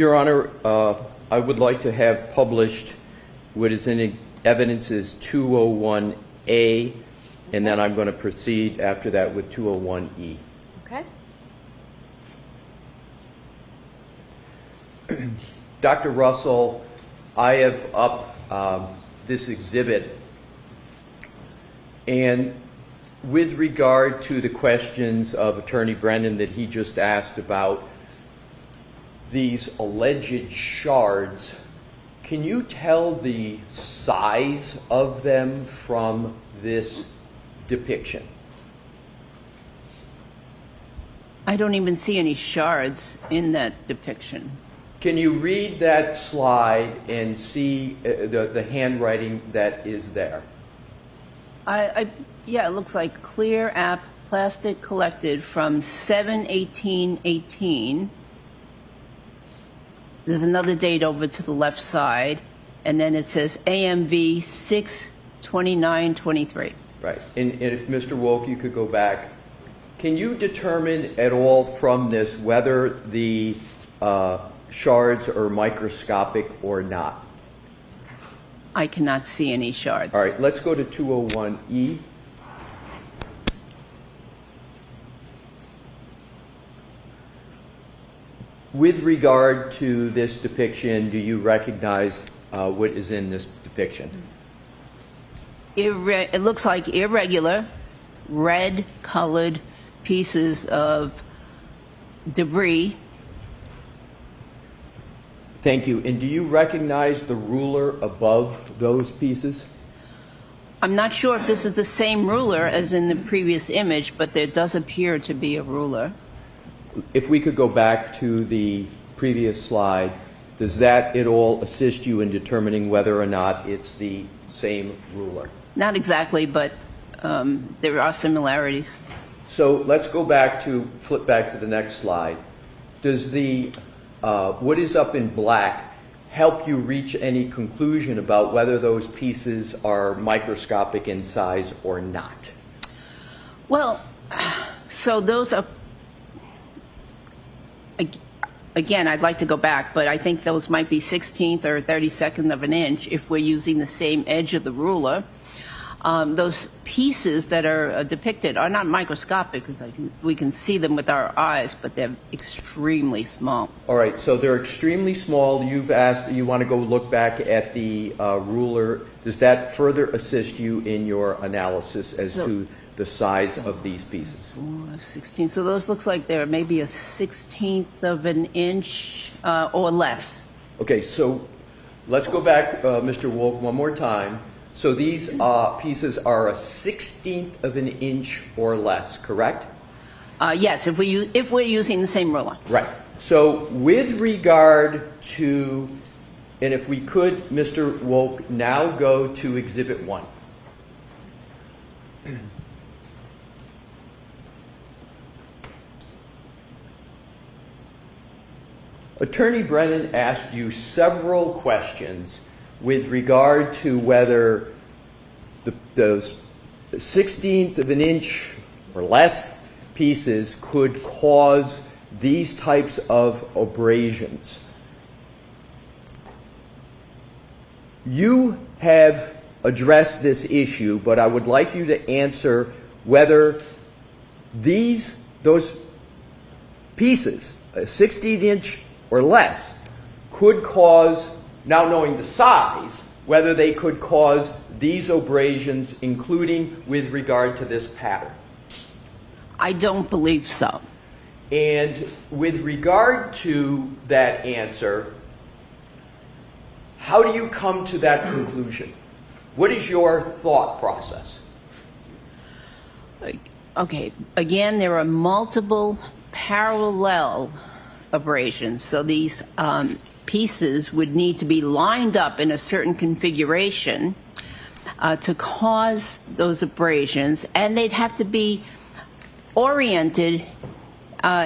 Your Honor, I would like to have published what is in evidence is 201A, and then I'm going to proceed after that with 201E. Okay. Dr. Russell, I have up this exhibit, and with regard to the questions of Attorney Brennan that he just asked about these alleged shards, can you tell the size of them from this depiction? I don't even see any shards in that depiction. Can you read that slide and see the handwriting that is there? Yeah, it looks like clear app plastic collected from 7/18/18. There's another date over to the left side, and then it says AMV 6/29/23. Right. And if Mr. Wolk, you could go back. Can you determine at all from this whether the shards are microscopic or not? I cannot see any shards. All right, let's go to 201E. With regard to this depiction, do you recognize what is in this depiction? It looks like irregular, red-colored pieces of debris. Thank you. And do you recognize the ruler above those pieces? I'm not sure if this is the same ruler as in the previous image, but there does appear to be a ruler. If we could go back to the previous slide, does that at all assist you in determining whether or not it's the same ruler? Not exactly, but there are similarities. So let's go back to, flip back to the next slide. Does the, what is up in black help you reach any conclusion about whether those pieces are microscopic in size or not? Well, so those are, again, I'd like to go back, but I think those might be 16th or 32nd of an inch if we're using the same edge of the ruler. Those pieces that are depicted are not microscopic because we can see them with our eyes, but they're extremely small. All right, so they're extremely small. You've asked, you want to go look back at the ruler. Does that further assist you in your analysis as to the size of these pieces? 16. So those looks like they're maybe a 16th of an inch or less. Okay, so let's go back, Mr. Wolk, one more time. So these pieces are a 16th of an inch or less, correct? Yes, if we're using the same ruler. Right. So with regard to, and if we could, Mr. Wolk, now go to Exhibit 1. Attorney Brennan asked you several questions with regard to whether those 16th of an inch or less pieces could cause these types of abrasions. You have addressed this issue, but I would like you to answer whether those pieces, a 16th inch or less, could cause, now knowing the size, whether they could cause these abrasions, including with regard to this pattern. I don't believe so. And with regard to that answer, how do you come to that conclusion? What is your thought process? Okay, again, there are multiple parallel abrasions. So these pieces would need to be lined up in a certain configuration to cause those abrasions, and they'd have to be oriented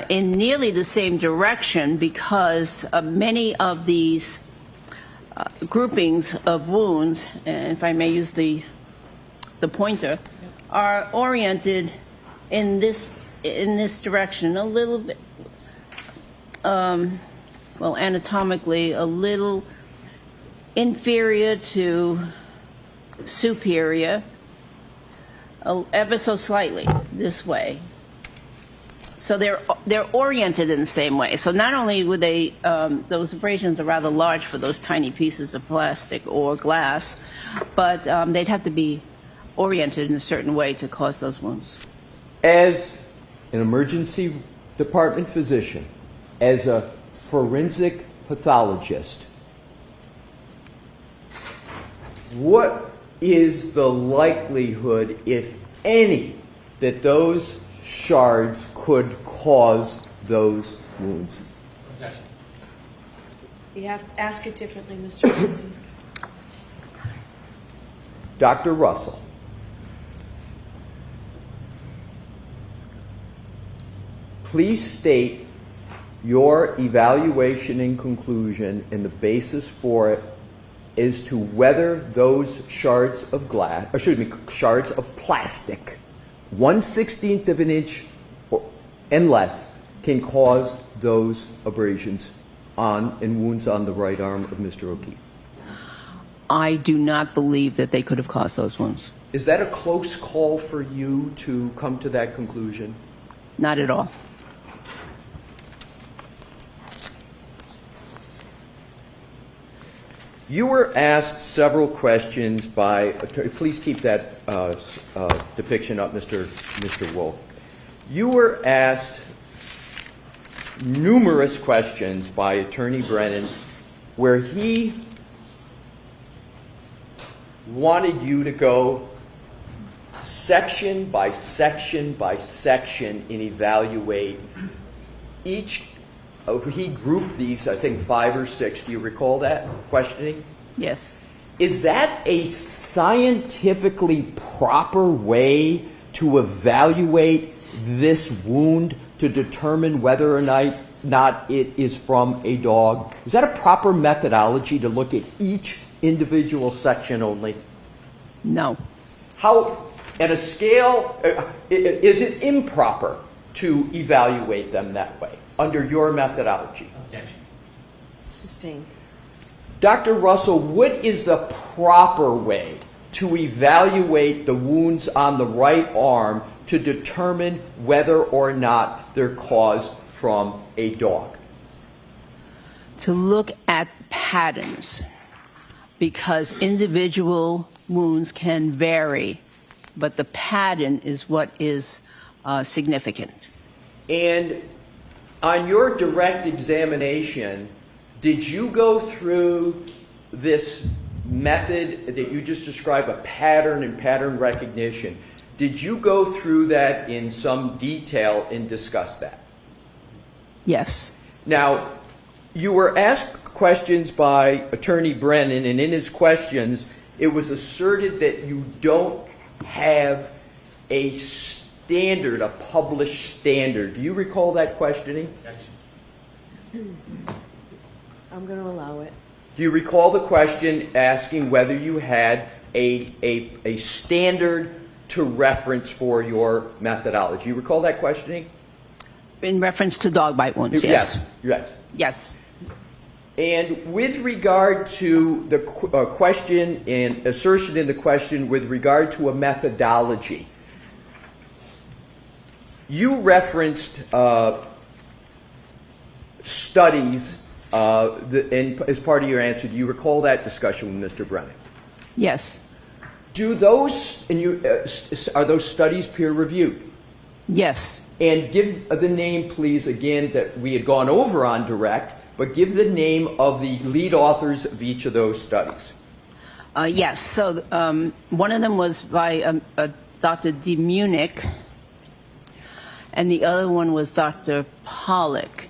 in nearly the same direction because many of these groupings of wounds, and if I may use the pointer, are oriented in this direction a little bit. well, anatomically, a little inferior to superior, ever so slightly this way. So they're oriented in the same way. So not only would they, those abrasions are rather large for those tiny pieces of plastic or glass, but they'd have to be oriented in a certain way to cause those wounds. As an emergency department physician, as a forensic pathologist, what is the likelihood, if any, that those shards could cause those wounds? You have to ask it differently, Mr. Alessi. Dr. Russell, please state your evaluation and conclusion and the basis for it as to whether those shards of glass, or excuse me, shards of plastic, 1/16 of an inch and less, can cause those abrasions on and wounds on the right arm of Mr. O'Keefe. I do not believe that they could have caused those wounds. Is that a close call for you to come to that conclusion? Not at all. You were asked several questions by, please keep that depiction up, Mr. Wolf. You were asked numerous questions by Attorney Brennan where he wanted you to go section by section by section and evaluate each. He grouped these, I think, 5 or 6. Do you recall that questioning? Yes. Is that a scientifically proper way to evaluate this wound to determine whether or not it is from a dog? Is that a proper methodology to look at each individual section only? No. How, at a scale, is it improper to evaluate them that way under your methodology? Objection. Sustained. Dr. Russell, what is the proper way to evaluate the wounds on the right arm to determine whether or not they're caused from a dog? To look at patterns, because individual wounds can vary, but the pattern is what is significant. And on your direct examination, did you go through this method that you just described, a pattern and pattern recognition? Did you go through that in some detail and discuss that? Yes. Now, you were asked questions by Attorney Brennan, and in his questions, it was asserted that you don't have a standard, a published standard. Do you recall that questioning? Objection. I'm going to allow it. Do you recall the question asking whether you had a standard to reference for your methodology? You recall that questioning? In reference to dog bite wounds, yes. Yes. Yes. And with regard to the question and assertion in the question with regard to a methodology, you referenced studies and as part of your answer. Do you recall that discussion with Mr. Brennan? Yes. Do those, and are those studies peer-reviewed? Yes. And give the name, please, again, that we had gone over on direct, but give the name of the lead authors of each of those studies. Yes. So one of them was by Dr. D. Munich, and the other one was Dr. Pollock.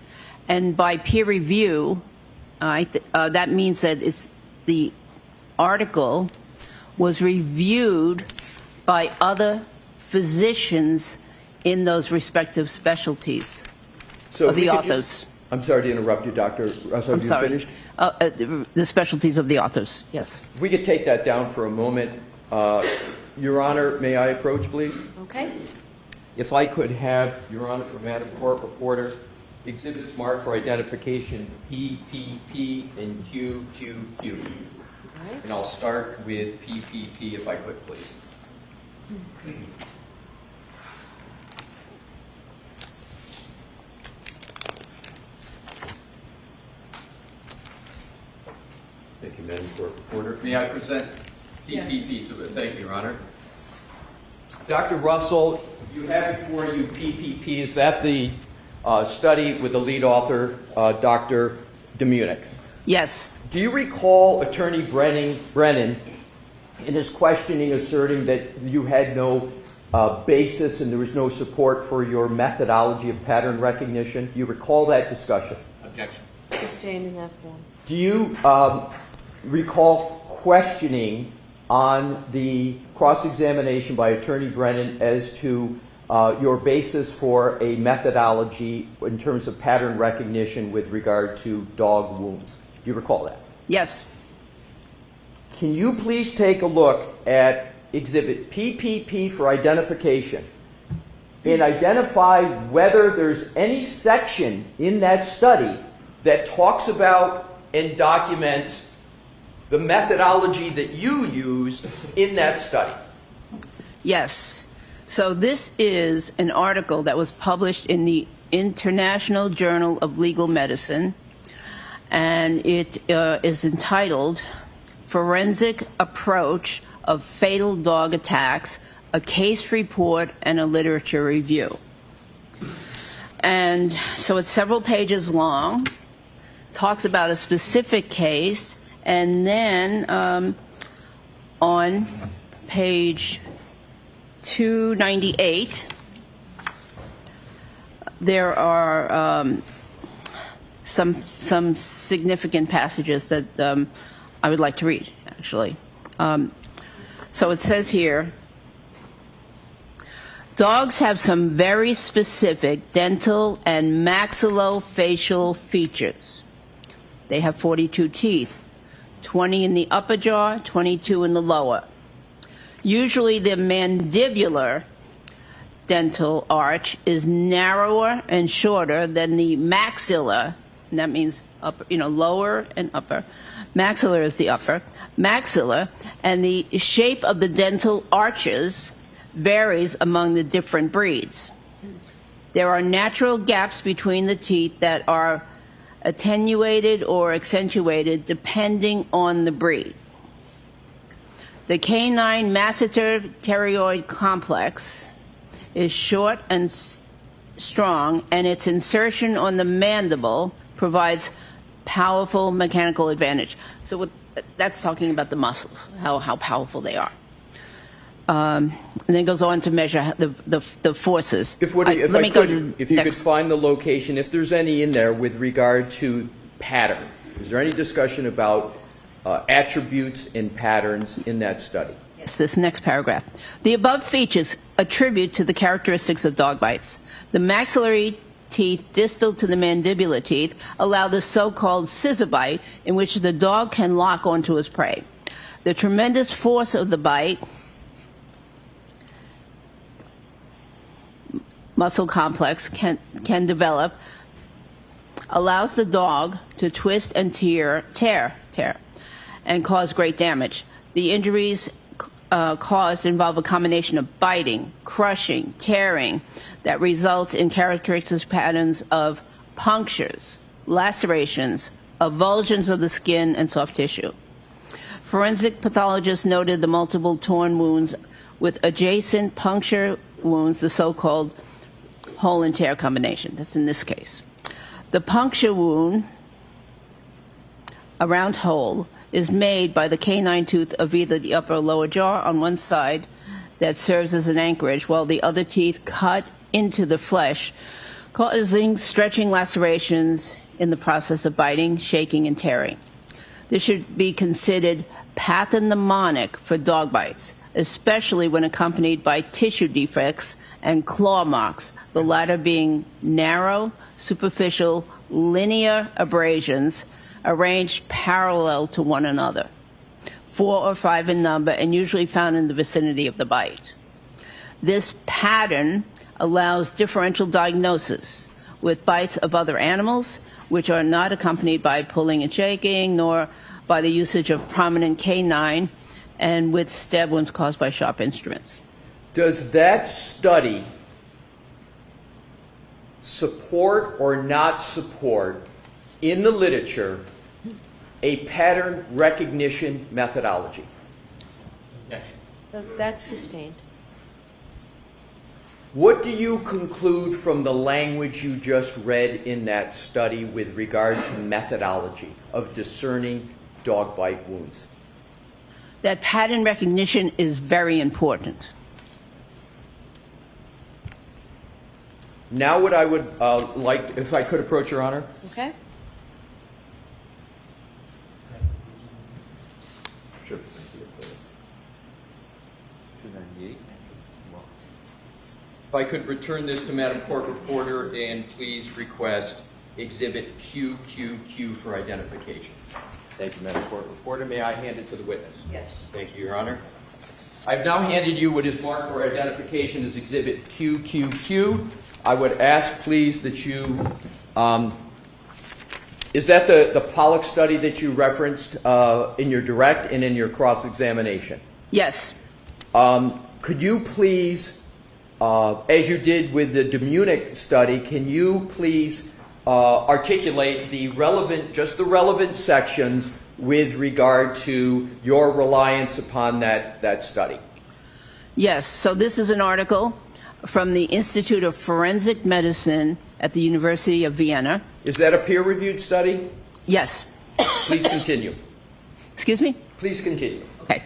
And by peer review, that means that it's the article was reviewed by other physicians in those respective specialties So of the authors. I'm sorry to interrupt you, Dr. Russell. I'm Have you sorry. finished? The specialties of the authors, yes. If we could take that down for a moment. Your Honor, may I approach, please? Okay? If I could have, Your Honor, for Madam Court Reporter, exhibits marked for identification P, P, P, and Q, Q, Q. Right. And I'll start with P, P, P if I could, please. Thank you, Madam Court Reporter. May I present PPP to it? Thank you, Your Honor. Dr. Russell, you have before you PPP. Is that the study with the lead author, Dr. Demunick? Yes. Do you recall Attorney Brennan in his questioning asserting that you had no basis and there was no support for your methodology of pattern recognition? Do you recall that discussion? Objection. Sustained in that form. Do you recall questioning on the cross-examination by Attorney Brennan as to your basis for a methodology in terms of pattern recognition with regard to dog wounds? Do you recall that? Yes. Can you please take a look at exhibit PPP for identification and identify whether there's any section in that study that talks about and documents the methodology that you used in that study? Yes. So this is an article that was published in the International Journal of Legal Medicine, and it is entitled Forensic Approach of Fatal Dog Attacks, a Case Report and a Literature Review. And so it's several pages long, talks about a specific case, and then on page 298, there are some significant passages that I would like to read, actually. So it says here, dogs have some very specific dental and maxillofacial features. They have 42 teeth, 20 in the upper jaw, 22 in the lower. Usually the mandibular dental arch is narrower and shorter than the maxilla, and that means upper, lower and upper. Maxillar is the upper. Maxilla, and the shape of the dental arches varies among the different breeds. There are natural gaps between the teeth that are attenuated or accentuated depending on the breed. The canine masseter pterygoid complex is short and strong, and its insertion on the mandible provides powerful mechanical advantage. So that's talking about the muscles, how powerful they are. And then it goes on to measure the forces. If you could find the location, if there's any in there with regard to pattern, is there any discussion about attributes and patterns in that study? Yes, this next paragraph. The above features attribute to the characteristics of dog bites. The maxillary teeth distal to the mandibular teeth allow the so-called scissor bite in which the dog can lock onto his prey. The tremendous force of the bite, muscle complex can develop, allows the dog to twist and tear, and cause great damage. The injuries caused involve a combination of biting, crushing, tearing that results in characteristic patterns of punctures, lacerations, avulsions of the skin and soft tissue. Forensic pathologists noted the multiple torn wounds with adjacent puncture wounds, the so-called hole and tear combination. That's in this case. The puncture wound, a round hole, is made by the canine tooth of either the upper or lower jaw on one side that serves as an anchorage, while the other teeth cut into the flesh, causing stretching lacerations in the process of biting, shaking, and tearing. This should be considered pathognomonic for dog bites, especially when accompanied by tissue defects and claw marks, the latter being narrow, superficial, linear abrasions arranged parallel to one another, 4 or 5 in number, and usually found in the vicinity of the bite. This pattern allows differential diagnosis, with bites of other animals, which are not accompanied by pulling and shaking, nor by the usage of prominent canine, and with stab wounds caused by sharp instruments. Does that study support or not support in the literature a pattern recognition methodology? That's sustained. What do you conclude from the language you just read in that study with regard to methodology of discerning dog bite wounds? That pattern recognition is very important. Now what I would like, if I could approach Your Honor. Okay? Sure. If I could return this to Madam Court Reporter and please request Exhibit QQQ for identification. Thank you, Madam Court Reporter. May I hand it to the witness? Yes. Thank you, Your Honor. I've now handed you what is marked for identification as Exhibit QQQ. I would ask, please, that you, is that the Pollock study that you referenced in your direct and in your cross-examination? Yes. Could you please, as you did with the Munich study, can you please articulate the relevant sections with regard to your reliance upon that study? Yes. So this is an article from the Institute of Forensic Medicine at the University of Vienna. Is that a peer-reviewed study? Yes. Please continue. Excuse me? Please continue. Okay.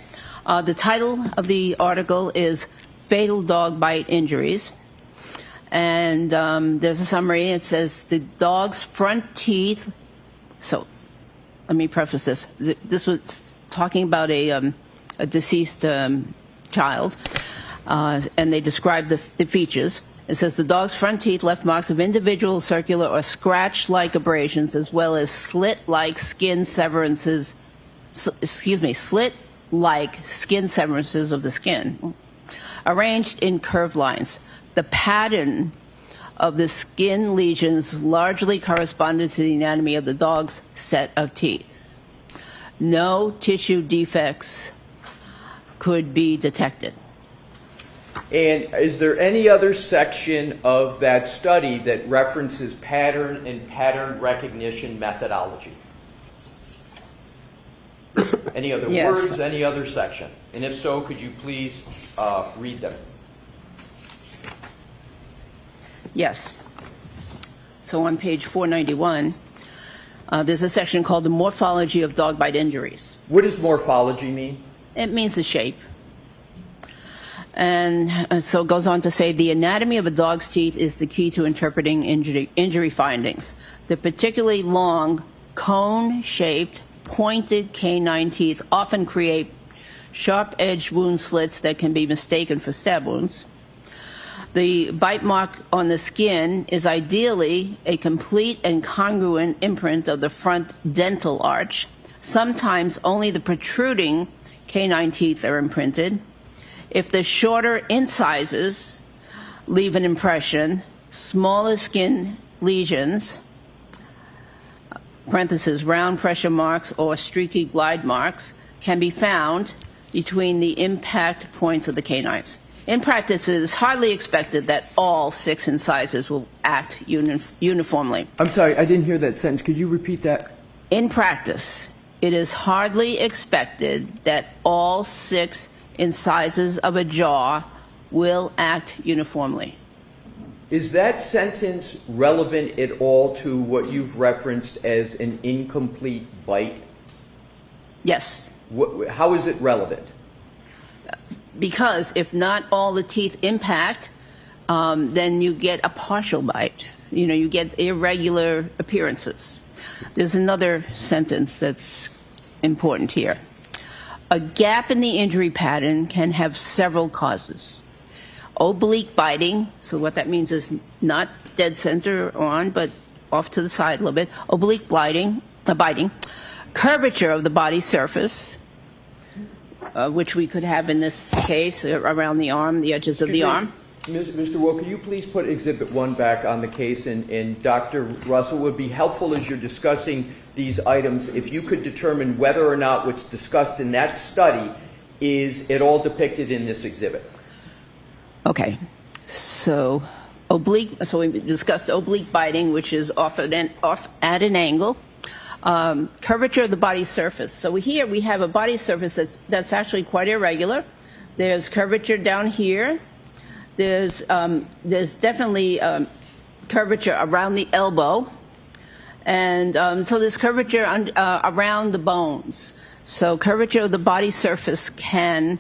The title of the article is Fatal Dog Bite Injuries. And there's a summary. It says the dog's front teeth. So let me preface this. This was talking about a deceased child. And they describe the features. It says the dog's front teeth left marks of individual circular or scratch-like abrasions, as well as slit-like skin severances. Slit-like skin severances of the skin, arranged in curved lines. The pattern of the skin lesions largely corresponded to the anatomy of the dog's set of teeth. No tissue defects could be detected. And is there any other section of that study that references pattern and pattern recognition methodology? Any other Yes. words, any other section? And if so, could you please read them? Yes. So on page 491, there's a section called the Morphology of Dog Bite Injuries. What does morphology mean? It means the shape. And so it goes on to say the anatomy of a dog's teeth is the key to interpreting injury findings. The particularly long, cone-shaped, pointed canine teeth often create sharp-edged wound slits that can be mistaken for stab wounds. The bite mark on the skin is ideally a complete and congruent imprint of the front dental arch. Sometimes only the protruding canine teeth are imprinted. If the shorter incisors leave an impression, smaller skin lesions, parentheses, round pressure marks or streaky glide marks, can be found between the impact points of the canines. In practice, it is hardly expected that all 6 incisors will act uniformly. I'm sorry, I didn't hear that sentence. Could you repeat that? In practice, it is hardly expected that all 6 incisors of a jaw will act uniformly. Is that sentence relevant at all to what you've referenced as an incomplete bite? Yes, How is it relevant? because if not all the teeth impact, then you get a partial bite. You get irregular appearances. There's another sentence that's important here. A gap in the injury pattern can have several causes. Oblique biting, so what that means is not dead center on, but off to the side a little bit. Oblique biting. Curvature of the body surface, which we could have in this case around the arm, the edges of the arm. Mr. Wu, could you please put Exhibit 1 back on the case? And Dr. Russell, would be helpful as you're discussing these items if you could determine whether or not what's discussed in that study is at all depicted in this exhibit. Okay. So we discussed oblique biting, which is off at an angle. Curvature of the body surface. So here we have a body surface that's actually quite irregular. There's curvature down here. There's definitely curvature around the elbow, and so there's curvature around the bones. So curvature of the body surface can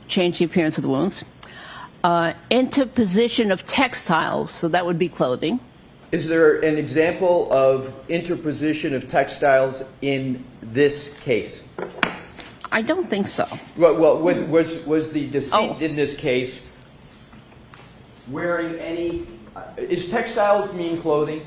change the appearance of the wounds. Interposition of textiles, so that would be clothing. Is there an example of interposition of textiles in this case? I don't think so. Well, was the decedent in this case wearing any? Is textiles mean clothing?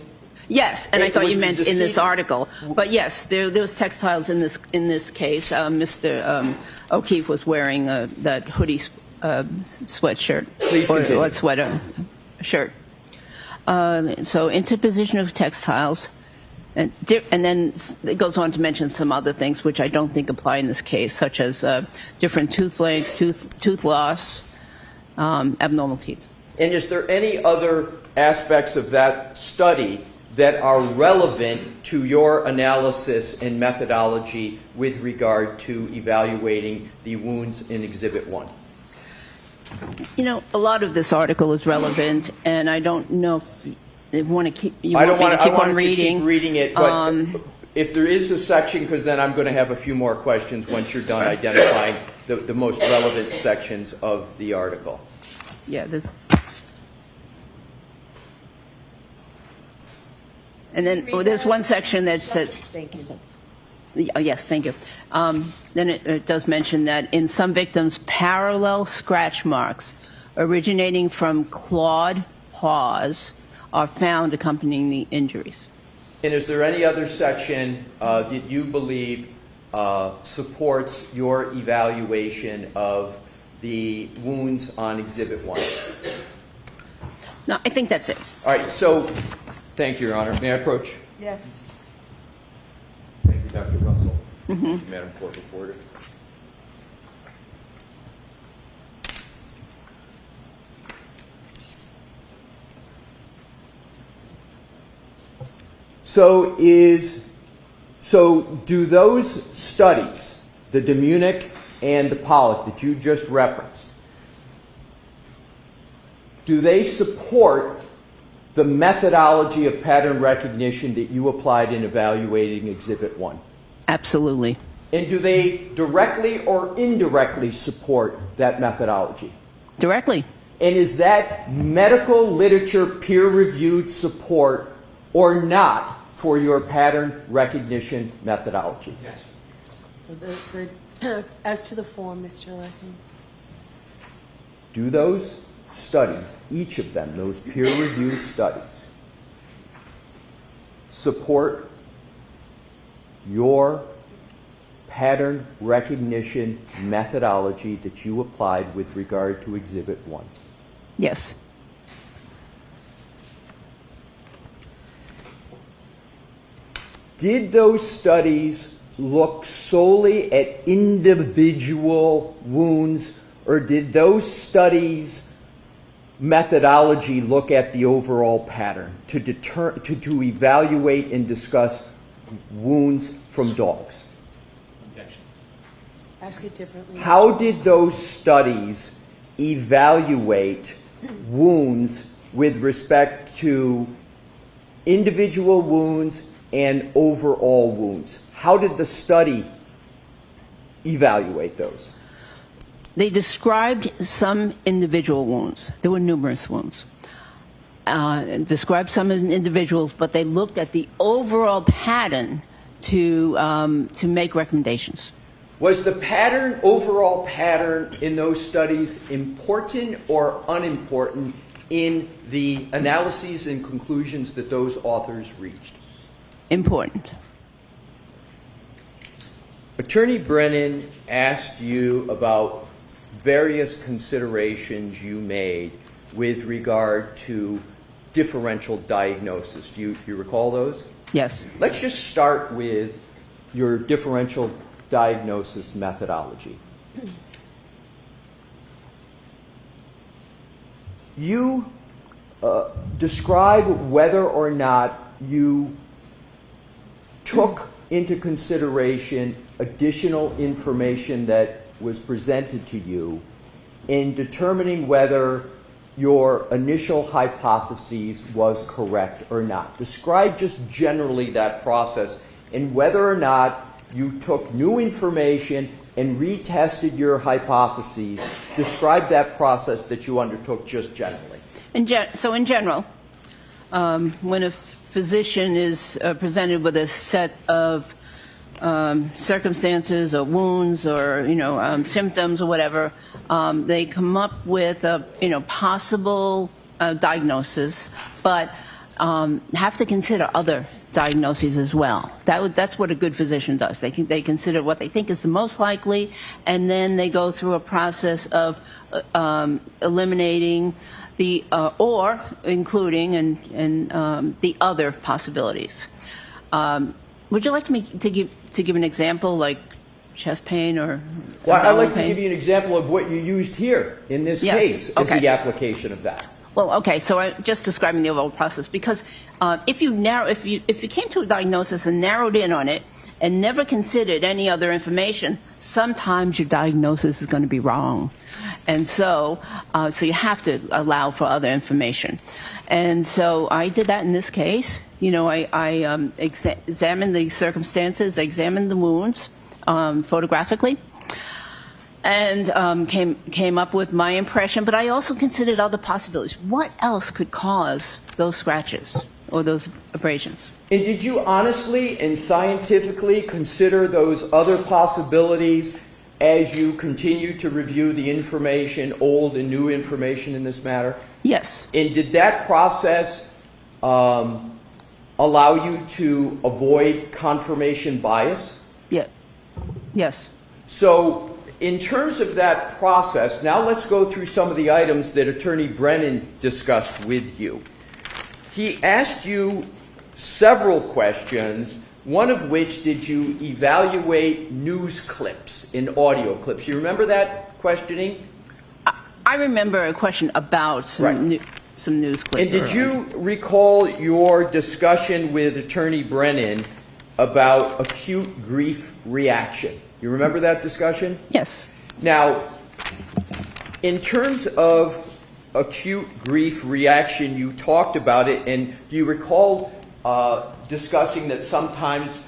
Yes, and I thought Was you the meant in this decedent- article. But yes, there was textiles in this case. Mr. O'Keefe was wearing that hoodie sweatshirt Please continue. or sweater shirt. So interposition of textiles, and then it goes on to mention some other things which I don't think apply in this case, such as different tooth lengths, tooth loss, abnormal teeth. And is there any other aspects of that study that are relevant to your analysis and methodology with regard to evaluating the wounds in Exhibit 1? You know, a lot of this article is relevant, and I don't know if you want to keep. I don't want to keep I on want reading. to keep reading it, but if there is a section, because then I'm going to have a few more questions once you're done identifying the most relevant sections of the article. Yeah, this. And then there's one section that said. Thank you. Oh, yes, thank you. Then it does mention that in some victims, parallel scratch marks originating from clawed paws are found accompanying the injuries. And is there any other section that you believe supports your evaluation of the wounds on Exhibit 1? No, I think that's it. All right, so thank you, Your Honor. May I approach? Yes. Thank you, Dr. Russell. Madam Court Reporter. So do those studies, the Demunic and the Pollock that you just referenced, do they support the methodology of pattern recognition that you applied in evaluating Exhibit 1? Absolutely. And do they directly or indirectly support that methodology? Directly. And is that medical literature peer-reviewed support or not for your pattern recognition methodology? So as to the form, Mr. Alessi. Do those studies, each of them, those peer-reviewed studies, support your pattern recognition methodology that you applied with regard to Exhibit 1? Yes. Did those studies look solely at individual wounds, or did those studies' methodology look at the overall pattern to evaluate and discuss wounds from dogs? Ask it differently. How did those studies evaluate wounds with respect to individual wounds and overall wounds? How did the study evaluate those? They described some individual wounds. There were numerous wounds. Described some individuals, but they looked at the overall pattern to make recommendations. Was the pattern, overall pattern in those studies important or unimportant in the analyses and conclusions that those authors reached? Important. Attorney Brennan asked you about various considerations you made with regard to differential diagnosis. Do you recall those? Yes. Let's just start with your differential diagnosis methodology. You describe whether or not you took into consideration additional information that was presented to you in determining whether your initial hypothesis was correct or not. Describe just generally that process and whether or not you took new information and retested your hypotheses. Describe that process that you undertook just generally. So in general, when a physician is presented with a set of circumstances or wounds or symptoms or whatever, they come up with a possible diagnosis, but have to consider other diagnoses as well. That's what a good physician does. They consider what they think is the most likely, and then they go through a process of eliminating the or including and the other possibilities. Would you like me to give an example, like chest pain or Well, I'd like abdominal to pain? give you an example of what you used here in this Yeah, case as okay. the application of that. Well, okay, so I'm just describing the overall process because if you came to a diagnosis and narrowed in on it and never considered any other information, sometimes your diagnosis is going to be wrong, and so you have to allow for other information. And so I did that in this case. I examined the circumstances, examined the wounds photographically, and came up with my impression, but I also considered other possibilities. What else could cause those scratches or those abrasions? And did you honestly and scientifically consider those other possibilities as you continue to review the information, old and new information in this matter? Yes. And did that process allow you to avoid confirmation bias? Yeah. Yes. So in terms of that process, now let's go through some of the items that Attorney Brennan discussed with you. He asked you several questions, one of which, did you evaluate news clips and audio clips? You remember that questioning? I remember a question about some, Right. some news clip. And did you recall your discussion with Attorney Brennan about acute grief reaction? You remember that discussion? Yes. Now, in terms of acute grief reaction, you talked about it, and do you recall discussing that sometimes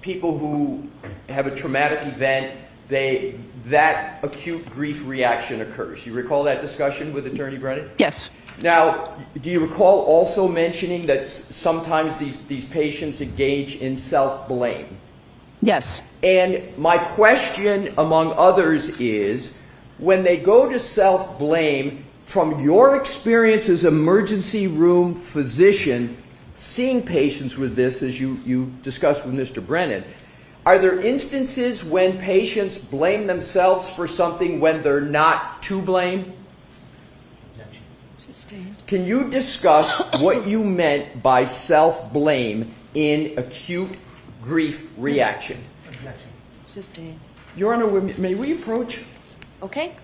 people who have a traumatic event, that acute grief reaction occurs? You recall that discussion with Attorney Brennan? Yes. Now, do you recall also mentioning that sometimes these patients engage in self-blame? Yes. And my question, among others, is when they go to self-blame, from your experience as emergency room physician, seeing patients with this, as you discussed with Mr. Brennan, are there instances when patients blame themselves for something when they're not to blame? Sustained. Can you discuss what you meant by self-blame in acute grief reaction? Sustained. Your Honor, may we approach? Okay.